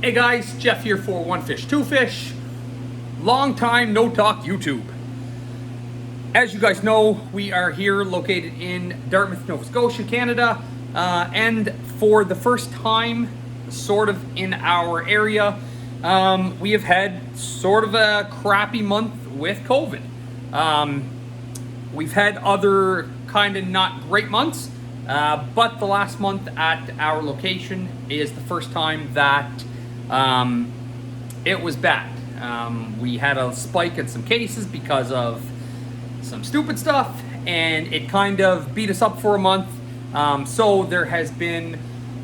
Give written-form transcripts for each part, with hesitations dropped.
Hey guys, Jeff here for One Fish, Two Fish. Long time no talk YouTube. As you guys know, we are here located in Dartmouth, Nova Scotia, Canada. And for the first time, sort of in our area, we have had sort of a crappy month with COVID. We've had other kind of not great months, but the last month at our location is the first time that it was bad. We had a spike in some cases because of some stupid stuff, and it kind of beat us up for a month. So there has been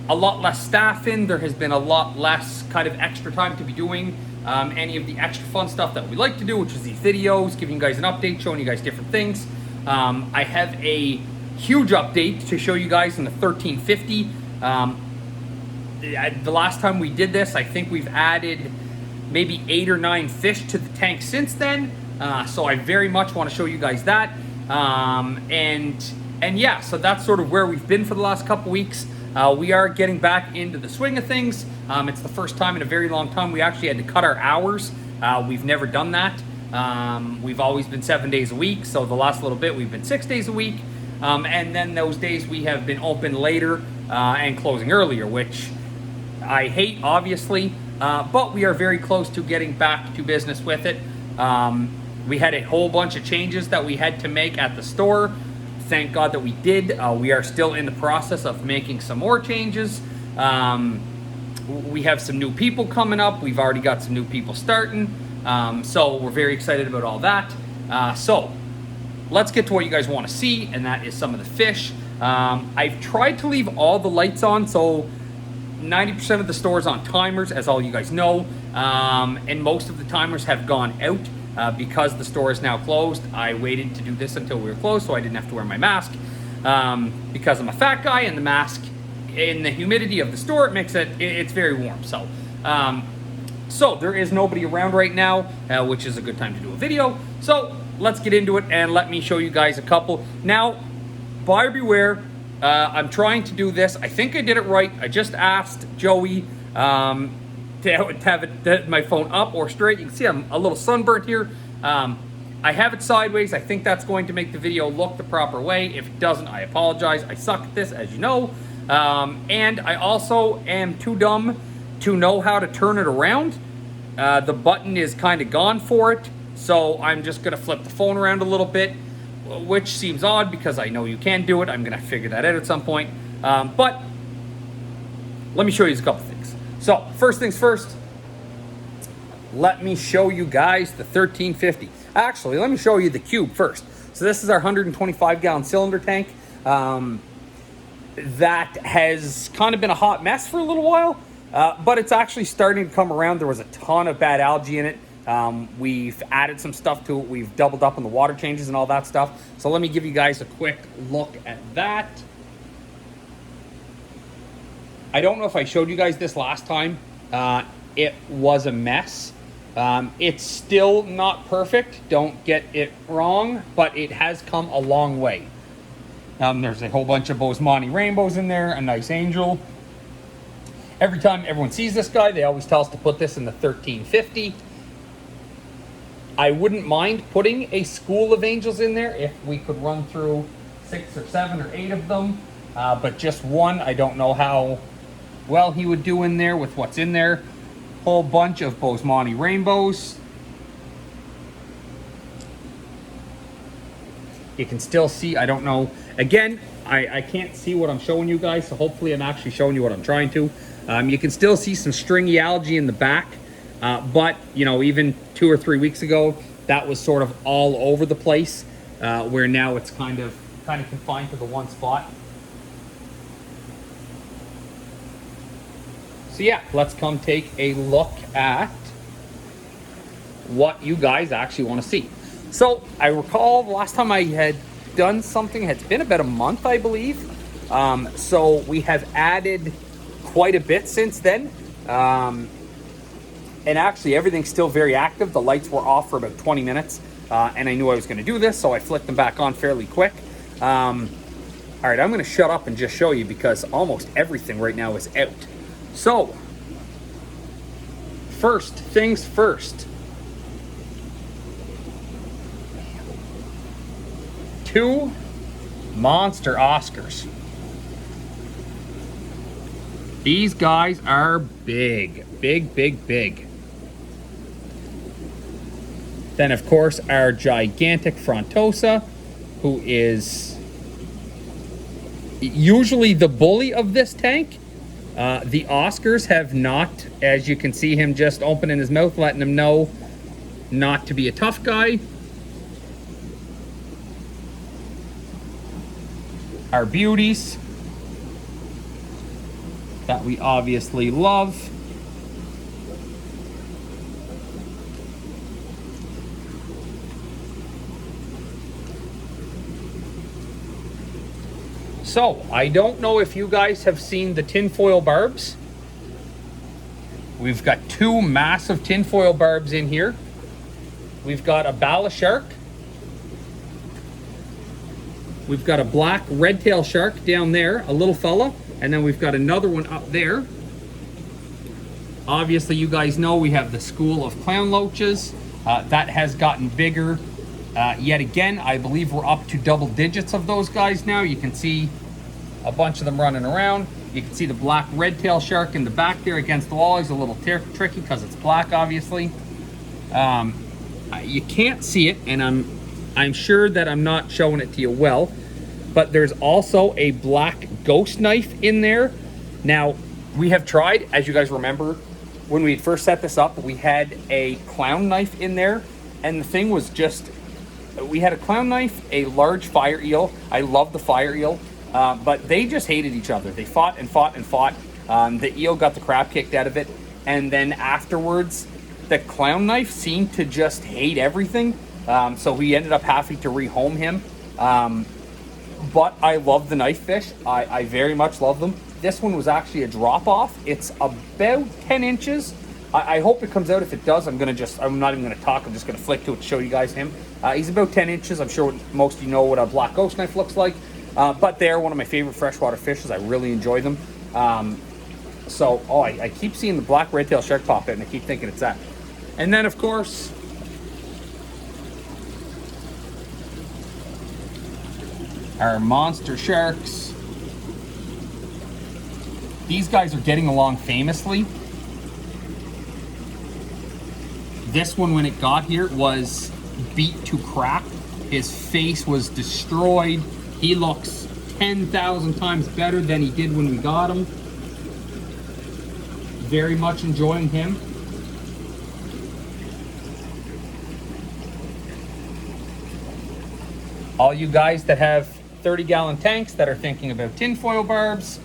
a lot less staffing. There has been a lot less kind of extra time to be doing any of the extra fun stuff that we like to do, which is these videos, giving you guys an update, showing you guys different things. I have a huge update to show you guys in the 1350. The last time we did this, I think we've added maybe 8 or 9 fish to the tank since then. So I very much want to show you guys that. And yeah, so that's sort of where we've been for the last couple weeks. We are getting back into the swing of things. It's the first time in a very long time we actually had to cut our hours. We've never done that. We've always been 7 days a week. So the last little bit we've been 6 days a week. And then those days we have been open later and closing earlier, which I hate, obviously, but we are very close to getting back to business with it. We had a whole bunch of changes that we had to make at the store. Thank God that we did. We are still in the process of making some more changes. We have some new people coming up. We've already got some new people starting. So we're very excited about all that. So let's get to what you guys want to see, and that is some of the fish. I've tried to leave all the lights on, so 90% of the store is on timers, as all you guys know, and most of the timers have gone out because the store is now closed. I waited to do this until we were closed so I didn't have to wear my mask because I'm a fat guy, and the mask in the humidity of the store, it makes it's very warm. So there is nobody around right now, which is a good time to do a video. So let's get into it and let me show you guys a couple. Now, buyer beware. I'm trying to do this. I think I did it right. I just asked Joey to have my phone up or straight. You can see I'm a little sunburnt here. I have it sideways. I think that's going to make the video look the proper way. If it doesn't, I apologize. I suck at this, as you know. And I also am too dumb to know how to turn it around. The button is kind of gone for it. So I'm just going to flip the phone around a little bit, which seems odd because I know you can do it. I'm going to figure that out at some point. But let me show you a couple things. So first things first, let me show you guys the 1350. Actually, let me show you the cube first. So this is our 125-gallon cylinder tank. That has kind of been a hot mess for a little while, but it's actually starting to come around. There was a ton of bad algae in it. We've added some stuff to it. We've doubled up on the water changes and all that stuff. So let me give you guys a quick look at that. I don't know if I showed you guys this last time. It was a mess. It's still not perfect. Don't get it wrong, but it has come a long way. There's a whole bunch of Bosemani rainbows in there, a nice angel. Every time everyone sees this guy, they always tell us to put this in the 1350. I wouldn't mind putting a school of angels in there if we could run through 6 or 7 or 8 of them. But just one, I don't know how well he would do in there with what's in there. Whole bunch of Bosemani rainbows. You can still see, I don't know. Again, I can't see what I'm showing you guys, so hopefully I'm actually showing you what I'm trying to. You can still see some stringy algae in the back. But, you know, even 2 or 3 weeks ago, that was sort of all over the place, where now it's kind of confined to the one spot. So yeah, let's come take a look at what you guys actually want to see. So I recall the last time I had done something, it's been about a month, I believe. So we have added quite a bit since then. And actually everything's still very active. The lights were off for about 20 minutes. And I knew I was going to do this, so I flicked them back on fairly quick. All right, I'm going to shut up and just show you because almost everything right now is out. So first things first. 2 monster Oscars. These guys are big, big, big, big. Then, of course, our gigantic Frontosa, who is usually the bully of this tank. The Oscars have not, as you can see him just opening his mouth, letting him know not to be a tough guy. Our beauties that we obviously love. So, I don't know if you guys have seen the tinfoil barbs. We've got 2 massive tinfoil barbs in here. We've got a bala shark. We've got a black red-tailed shark down there, a little fella. And then we've got another one up there. Obviously, you guys know we have the school of clown loaches. That has gotten bigger. Yet again, I believe we're up to double digits of those guys now. You can see a bunch of them running around. You can see the black red-tailed shark in the back there against the wall. He's a little tricky because it's black, obviously. You can't see it, and I'm sure that I'm not showing it to you well, but there's also a black ghost knife in there. Now, we have tried, as you guys remember, when we first set this up, we had a clown knife in there, and the thing was just, we had a clown knife, a large fire eel. I love the fire eel, but they just hated each other. They fought and fought and fought. The eel got the crap kicked out of it, and then afterwards, the clown knife seemed to just hate everything. So we ended up having to rehome him. But I love the knife fish. I very much love them. This one was actually a drop-off. It's about 10 inches. I hope it comes out. If it does, I'm not even gonna talk. I'm just gonna flick to it to show you guys him. He's about 10 inches. I'm sure most of you know what a black ghost knife looks like. But they're one of my favorite freshwater fishes. I really enjoy them. I keep seeing the black red-tailed shark pop out, and I keep thinking it's that. And then, of course, our monster sharks. These guys are getting along famously. This one, when it got here, was beat to crap. His face was destroyed. He looks 10,000 times better than he did when we got him. Very much enjoying him. All you guys that have 30-gallon tanks that are thinking about tinfoil barbs,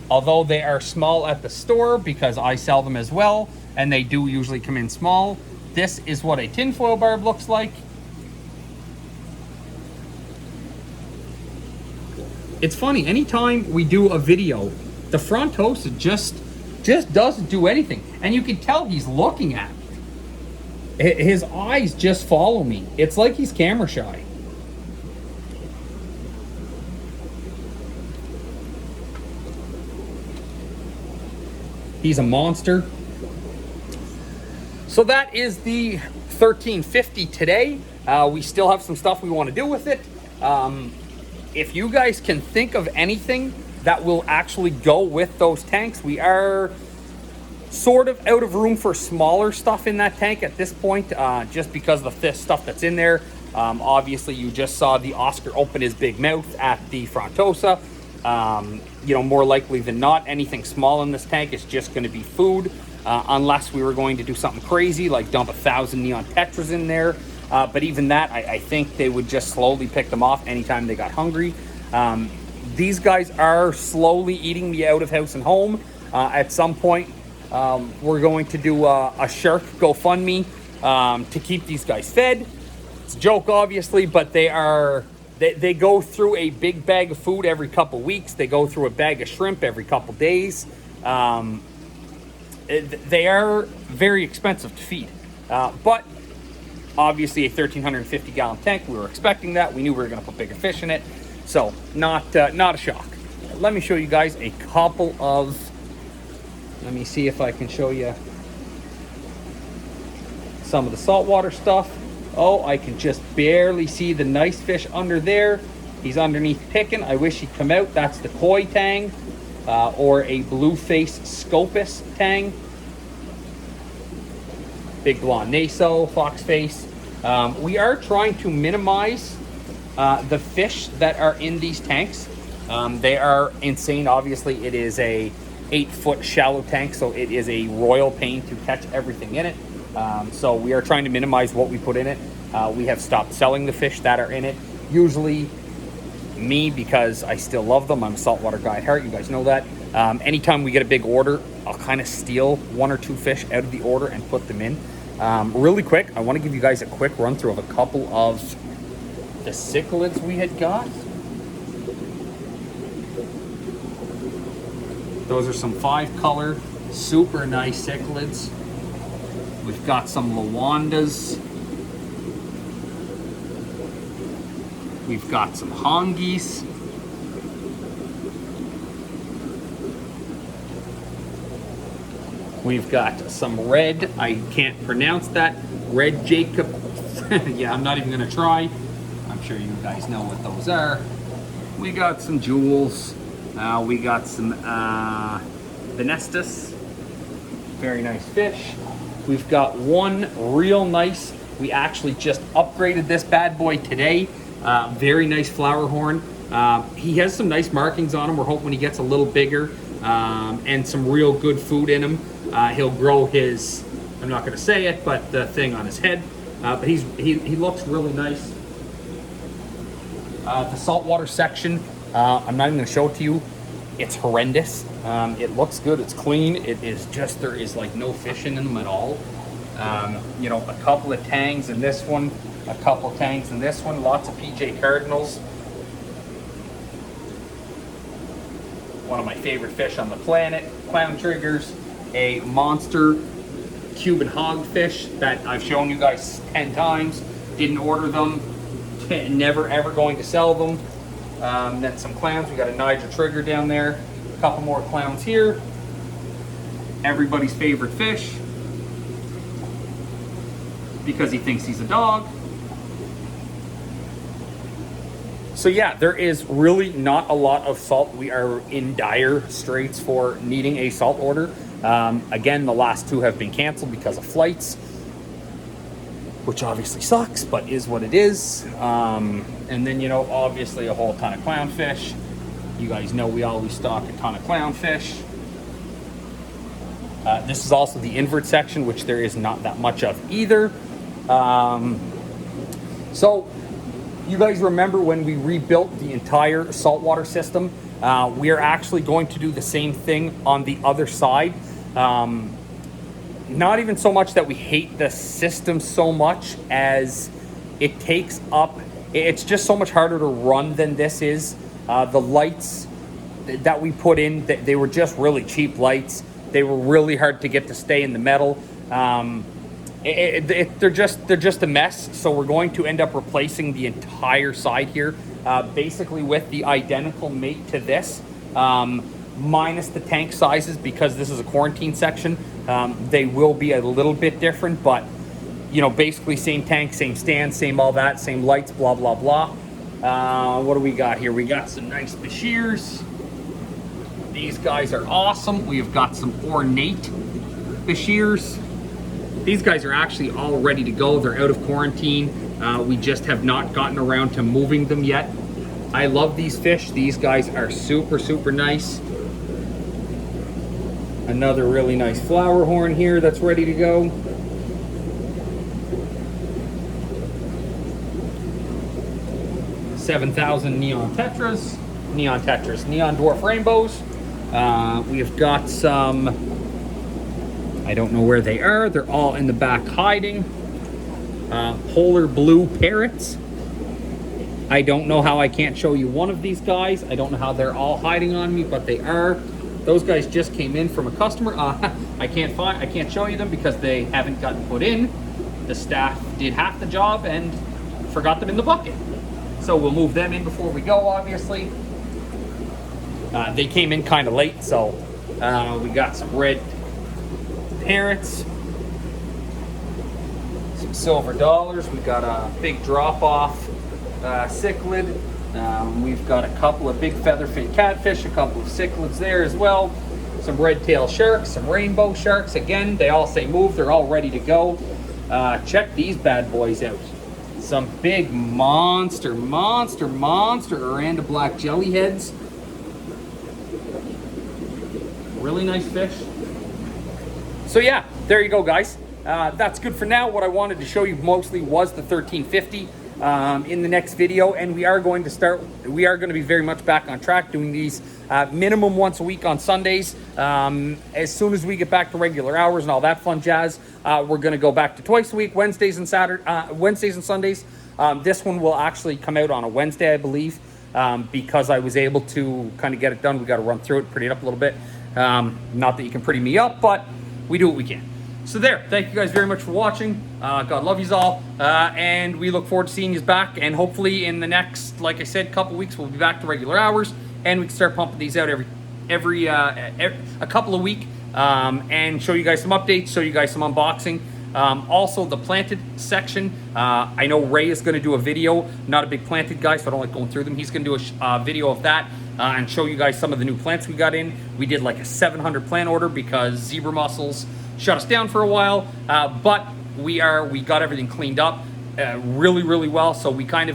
although they are small at the store because I sell them as well, and they do usually come in small, this is what a tinfoil barb looks like. It's funny, anytime we do a video, the Frontosa just doesn't do anything, and you can tell he's looking at me. His eyes just follow me. It's like he's camera shy. He's a monster. So that is the 1350 today. We still have some stuff we want to do with it. If you guys can think of anything that will actually go with those tanks, we are sort of out of room for smaller stuff in that tank at this point, just because of the stuff that's in there. Obviously, you just saw the Oscar open his big mouth at the Frontosa. More likely than not, anything small in this tank is just going to be food, unless we were going to do something crazy like dump 1,000 neon tetras in there. But even that, I think they would just slowly pick them off anytime they got hungry. These guys are slowly eating me out of house and home. At some point, we're going to do a shark GoFundMe to keep these guys fed. It's a joke, obviously, but they go through a big bag of food every couple weeks. They go through a bag of shrimp every couple days. They are very expensive to feed. But obviously a 1,350-gallon tank, we were expecting that. We knew we were going to put bigger fish in it. So not a shock. Let me show you guys a couple of, let me see if I can show you some of the saltwater stuff. Oh, I can just barely see the nice fish under there. He's underneath picking. I wish he'd come out. That's the koi tang, or a blueface scopus tang. Big blonde naso, foxface. We are trying to minimize the fish that are in these tanks. They are insane. Obviously, it is a 8-foot shallow tank, so it is a royal pain to catch everything in it. So we are trying to minimize what we put in it. We have stopped selling the fish that are in it. Usually me, because I still love them. I'm a saltwater guy at heart. You guys know that. Anytime we get a big order, I'll kind of steal 1 or 2 fish out of the order and put them in. Really quick, I want to give you guys a quick run through of a couple of the cichlids we had got. Those are some 5-color, super nice cichlids. We've got some lawandas. We've got some hongies. We've got some red, I can't pronounce that, red Jacob. Yeah, I'm not even gonna try. I'm sure you guys know what those are. We got some jewels. We got some Venestus. Very nice fish. We've got one real nice, we actually just upgraded this bad boy today. Very nice flower horn. He has some nice markings on him. We're hoping he gets a little bigger and some real good food in him. He'll grow his, I'm not going to say it, but the thing on his head. But he looks really nice. The saltwater section, I'm not even going to show it to you. It's horrendous. It looks good. It's clean. It is just, there is like no fish in them at all. You know, a couple of tangs in this one, a couple tangs in this one, lots of PJ Cardinals. One of my favorite fish on the planet, clown triggers, a monster Cuban hogfish that I've shown you guys 10 times. Didn't order them, never ever going to sell them. Then some clowns. We got a Niger trigger down there, a couple more clowns here. Everybody's favorite fish because he thinks he's a dog. So yeah, there is really not a lot of salt. We are in dire straits for needing a salt order. Again, the last 2 have been canceled because of flights, which obviously sucks, but is what it is. And then, you know, obviously a whole ton of clownfish. You guys know we always stock a ton of clownfish. This is also the invert section, which there is not that much of either. So you guys remember when we rebuilt the entire saltwater system? We are actually going to do the same thing on the other side. Not even so much that we hate the system so much as it takes up, it's just so much harder to run than this is. The lights that we put in, they were just really cheap lights. They were really hard to get to stay in the metal. They're just a mess. So we're going to end up replacing the entire side here, basically with the identical mate to this, minus the tank sizes, because this is a quarantine section. They will be a little bit different, but you know, basically same tank, same stand, same all that, same lights, blah blah blah. What do we got here? We got some nice Bashirs. These guys are awesome. We've got some ornate Bashirs. These guys are actually all ready to go. They're out of quarantine. We just have not gotten around to moving them yet. I love these fish. These guys are super, super nice. Another really nice flower horn here that's ready to go. $7,000 neon tetras, neon dwarf rainbows. We have got some, I don't know where they are. They're all in the back hiding. Polar blue parrots. I don't know how I can't show you one of these guys. I don't know how they're all hiding on me, but they are. Those guys just came in from a customer. I can't show you them because they haven't gotten put in. The staff did half the job and forgot them in the bucket. So we'll move them in before we go, obviously. They came in kind of late, so we got some red parrots. Some silver dollars. We got a big drop-off cichlid. We've got a couple of big featherfin catfish, a couple of cichlids there as well. Some red-tail sharks, some rainbow sharks. Again, they all say move. They're all ready to go. Check these bad boys out. Some big monster Oranda black jellyheads. Really nice fish. So yeah, there you go, guys. That's good for now. What I wanted to show you mostly was the 1350 in the next video, and we are going to be very much back on track doing these minimum once a week on Sundays. As soon as we get back to regular hours and all that fun jazz, we're going to go back to twice a week, Wednesdays and Sundays. This one will actually come out on a Wednesday, I believe, because I was able to kind of get it done. We got to run through it, pretty it up a little bit. Not that you can pretty me up, but we do what we can. So there, thank you guys very much for watching. God love yous all, and we look forward to seeing you back, and hopefully in the next, like I said, couple weeks we'll be back to regular hours, and we can start pumping these out every a couple of weeks, and show you guys some updates, show you guys some unboxing. Also the planted section, I know Ray is going to do a video. Not a big planted guy, so I don't like going through them. He's going to do a video of that and show you guys some of the new plants we got in. We did like a 700 plant order because zebra mussels shut us down for a while, but we got everything cleaned up really well. So we got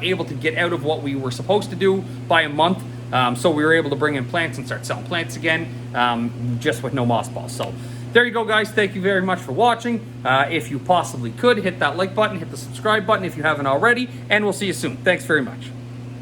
able to get out of what we were supposed to do by a month. So we were able to bring in plants and start selling plants again, just with no mothballs. So there you go, guys. Thank you very much for watching. If you possibly could, hit that like button, hit the subscribe button if you haven't already, and we'll see you soon. Thanks very much.